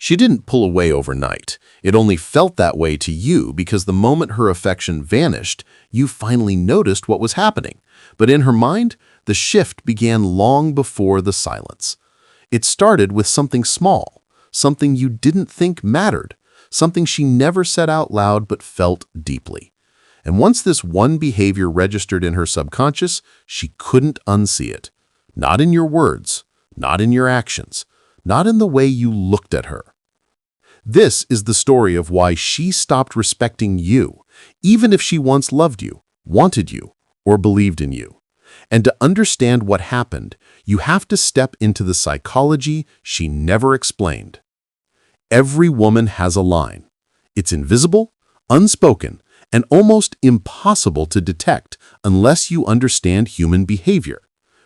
She didn't pull away overnight. It only felt that way to you because the moment her affection vanished, you finally noticed what was happening. But in her mind, the shift began long before the silence. It started with something small, something you didn't think mattered, something she never said out loud but felt deeply. And once this one behavior registered in her subconscious, she couldn't unsee it. Not in your words, not in your actions, not in the way you looked at her. This is the story of why she stopped respecting you, even if she once loved you, wanted you, or believed in you. And to understand what happened, you have to step into the psychology she never explained. Every woman has a line. It's invisible, unspoken, and almost impossible to detect unless you understand human behavior.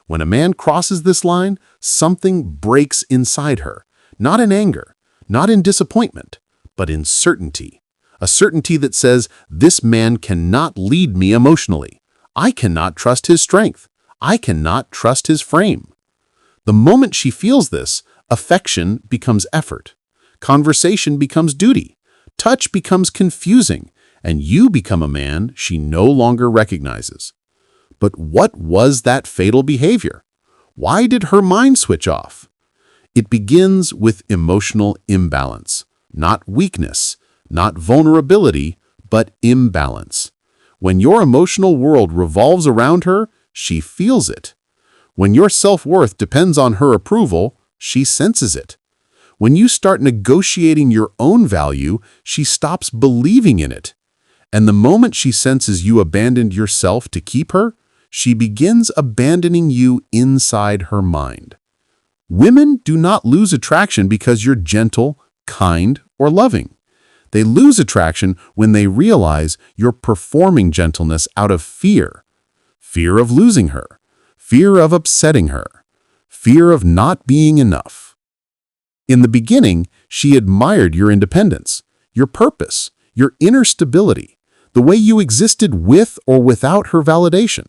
When a man crosses this line, something breaks inside her, not in anger, not in disappointment, but in certainty. A certainty that says, this man cannot lead me emotionally. I cannot trust his strength. I cannot trust his frame. The moment she feels this, affection becomes effort. Conversation becomes duty. Touch becomes confusing, and you become a man she no longer recognizes. But what was that fatal behavior? Why did her mind switch off? It begins with emotional imbalance, not weakness, not vulnerability, but imbalance. When your emotional world revolves around her, she feels it. When your self-worth depends on her approval, she senses it. When you start negotiating your own value, she stops believing in it. And the moment she senses you abandoned yourself to keep her, she begins abandoning you inside her mind. Women do not lose attraction because you're gentle, kind, or loving. They lose attraction when they realize you're performing gentleness out of fear. Fear of losing her, fear of upsetting her, fear of not being enough. In the beginning, she admired your independence, your purpose, your inner stability, the way you existed with or without her validation.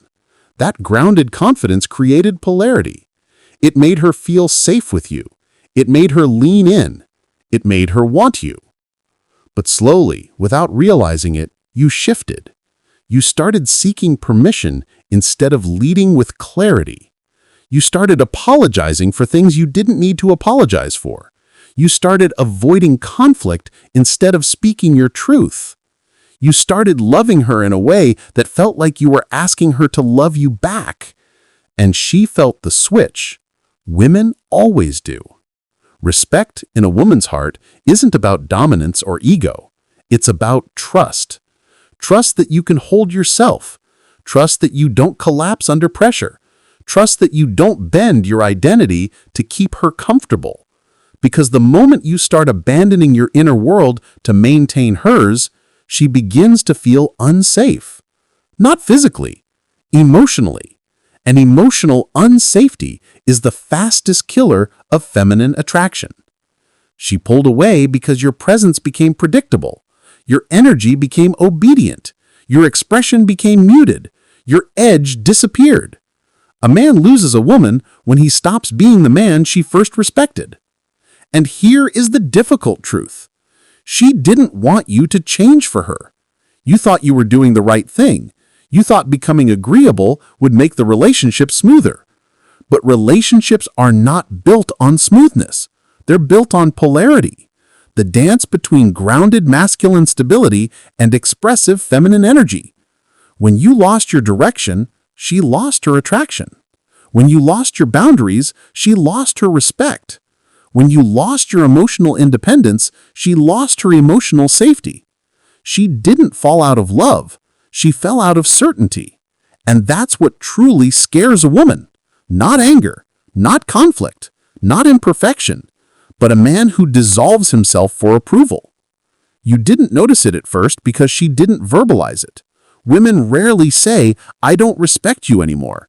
That grounded confidence created polarity. It made her feel safe with you. It made her lean in. It made her want you. But slowly, without realizing it, you shifted. You started seeking permission instead of leading with clarity. You started apologizing for things you didn't need to apologize for. You started avoiding conflict instead of speaking your truth. You started loving her in a way that felt like you were asking her to love you back. And she felt the switch. Women always do. Respect in a woman's heart isn't about dominance or ego. It's about trust. Trust that you can hold yourself. Trust that you don't collapse under pressure. Trust that you don't bend your identity to keep her comfortable. Because the moment you start abandoning your inner world to maintain hers, she begins to feel unsafe. Not physically, emotionally. And emotional unsafety is the fastest killer of feminine attraction. She pulled away because your presence became predictable. Your energy became obedient. Your expression became muted. Your edge disappeared. A man loses a woman when he stops being the man she first respected. And here is the difficult truth. She didn't want you to change for her. You thought you were doing the right thing. You thought becoming agreeable would make the relationship smoother. But relationships are not built on smoothness. They're built on polarity, the dance between grounded masculine stability and expressive feminine energy. When you lost your direction, she lost her attraction. When you lost your boundaries, she lost her respect. When you lost your emotional independence, she lost her emotional safety. She didn't fall out of love. She fell out of certainty. And that's what truly scares a woman. Not anger, not conflict, not imperfection, but a man who dissolves himself for approval. You didn't notice it at first because she didn't verbalize it. Women rarely say, "I don't respect you anymore."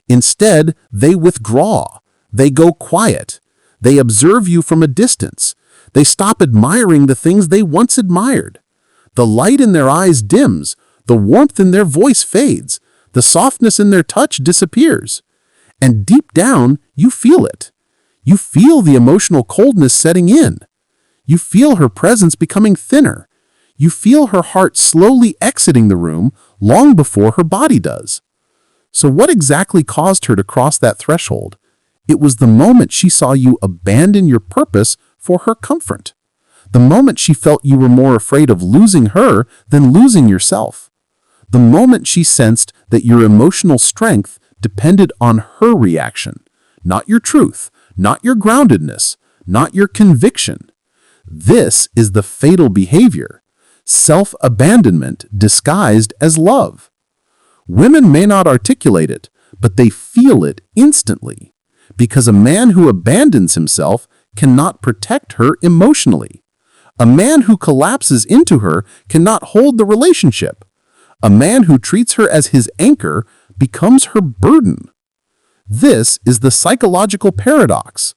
Instead, they withdraw. They go quiet. They observe you from a distance. They stop admiring the things they once admired. The light in their eyes dims. The warmth in their voice fades. The softness in their touch disappears. And deep down, you feel it. You feel the emotional coldness setting in. You feel her presence becoming thinner. You feel her heart slowly exiting the room long before her body does. So what exactly caused her to cross that threshold? It was the moment she saw you abandon your purpose for her comfort. The moment she felt you were more afraid of losing her than losing yourself. The moment she sensed that your emotional strength depended on her reaction, not your truth, not your groundedness, not your conviction. This is the fatal behavior, self-abandonment disguised as love. Women may not articulate it, but they feel it instantly, because a man who abandons himself cannot protect her emotionally. A man who collapses into her cannot hold the relationship. A man who treats her as his anchor becomes her burden. This is the psychological paradox.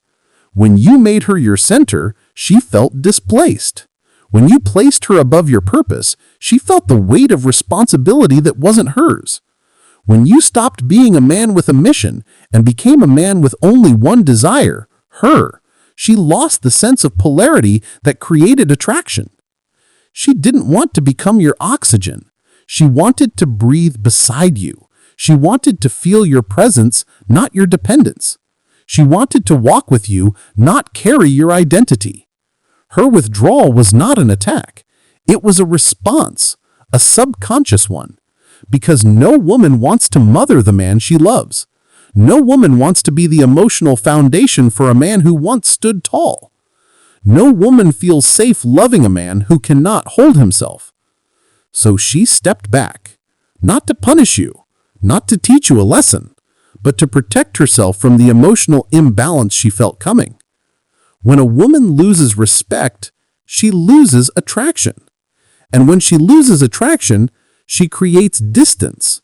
When you made her your center, she felt displaced. When you placed her above your purpose, she felt the weight of responsibility that wasn't hers. When you stopped being a man with a mission and became a man with only one desire, her, she lost the sense of polarity that created attraction. She didn't want to become your oxygen. She wanted to breathe beside you. She wanted to feel your presence, not your dependence. She wanted to walk with you, not carry your identity. Her withdrawal was not an attack. It was a response, a subconscious one. Because no woman wants to mother the man she loves. No woman wants to be the emotional foundation for a man who once stood tall. No woman feels safe loving a man who cannot hold himself. So she stepped back, not to punish you, not to teach you a lesson, but to protect herself from the emotional imbalance she felt coming. When a woman loses respect, she loses attraction. And when she loses attraction, she creates distance,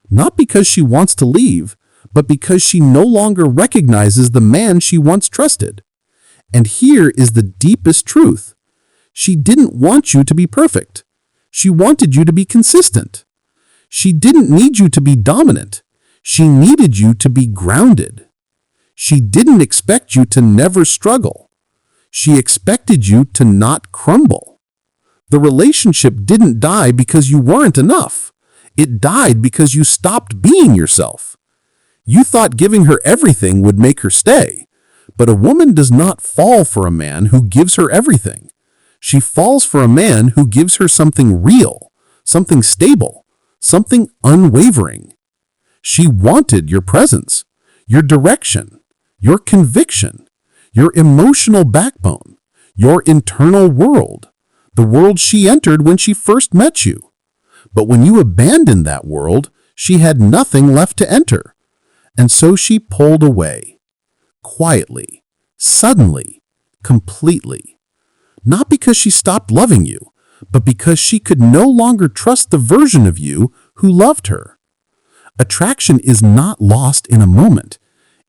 not because she wants to leave, but because she no longer recognizes the man she once trusted. And here is the deepest truth. She didn't want you to be perfect. She wanted you to be consistent. She didn't need you to be dominant. She needed you to be grounded. She didn't expect you to never struggle. She expected you to not crumble. The relationship didn't die because you weren't enough. It died because you stopped being yourself. You thought giving her everything would make her stay, but a woman does not fall for a man who gives her everything. She falls for a man who gives her something real, something stable, something unwavering. She wanted your presence, your direction, your conviction, your emotional backbone, your internal world, the world she entered when she first met you. But when you abandoned that world, she had nothing left to enter. And so she pulled away, quietly, suddenly, completely. Not because she stopped loving you, but because she could no longer trust the version of you who loved her. Attraction is not lost in a moment.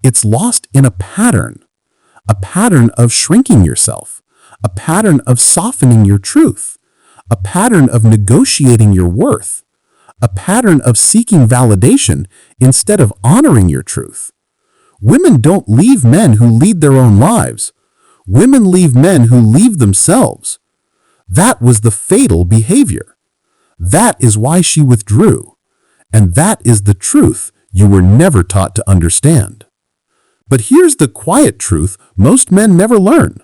It's lost in a pattern of shrinking yourself, a pattern of softening your truth, a pattern of negotiating your worth, a pattern of seeking validation instead of honoring your truth. Women don't leave men who lead their own lives. Women leave men who leave themselves. That was the fatal behavior. That is why she withdrew. And that is the truth you were never taught to understand. But here's the quiet truth most men never learn.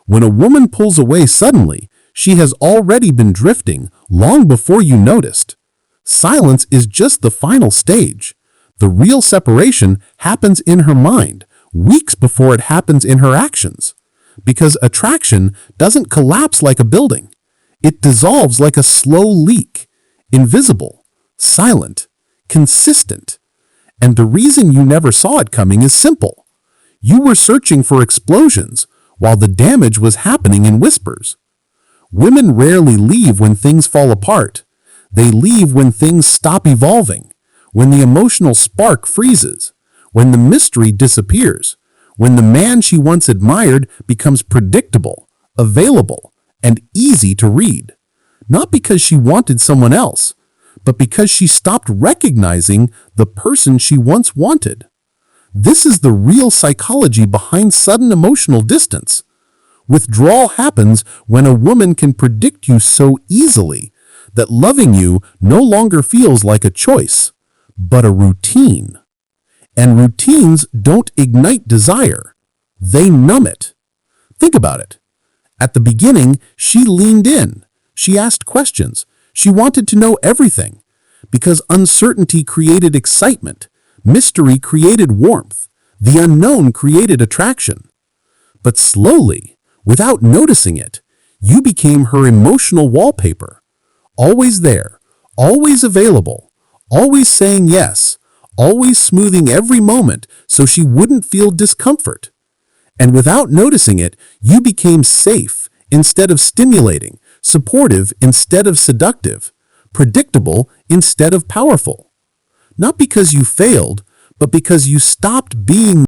When a woman pulls away suddenly, she has already been drifting long before you noticed. Silence is just the final stage. The real separation happens in her mind, weeks before it happens in her actions. Because attraction doesn't collapse like a building. It dissolves like a slow leak, invisible, silent, consistent. And the reason you never saw it coming is simple. You were searching for explosions while the damage was happening in whispers. Women rarely leave when things fall apart. They leave when things stop evolving, when the emotional spark freezes, when the mystery disappears, when the man she once admired becomes predictable, available, and easy to read. Not because she wanted someone else, but because she stopped recognizing the person she once wanted. This is the real psychology behind sudden emotional distance. Withdrawal happens when a woman can predict you so easily that loving you no longer feels like a choice, but a routine. And routines don't ignite desire. They numb it. Think about it. At the beginning, she leaned in. She asked questions. She wanted to know everything. Because uncertainty created excitement. Mystery created warmth. The unknown created attraction. But slowly, without noticing it, you became her emotional wallpaper. Always there, always available, always saying yes, always smoothing every moment so she wouldn't feel discomfort. And without noticing it, you became safe instead of stimulating, supportive instead of seductive, predictable instead of powerful. Not because you failed, but because you stopped being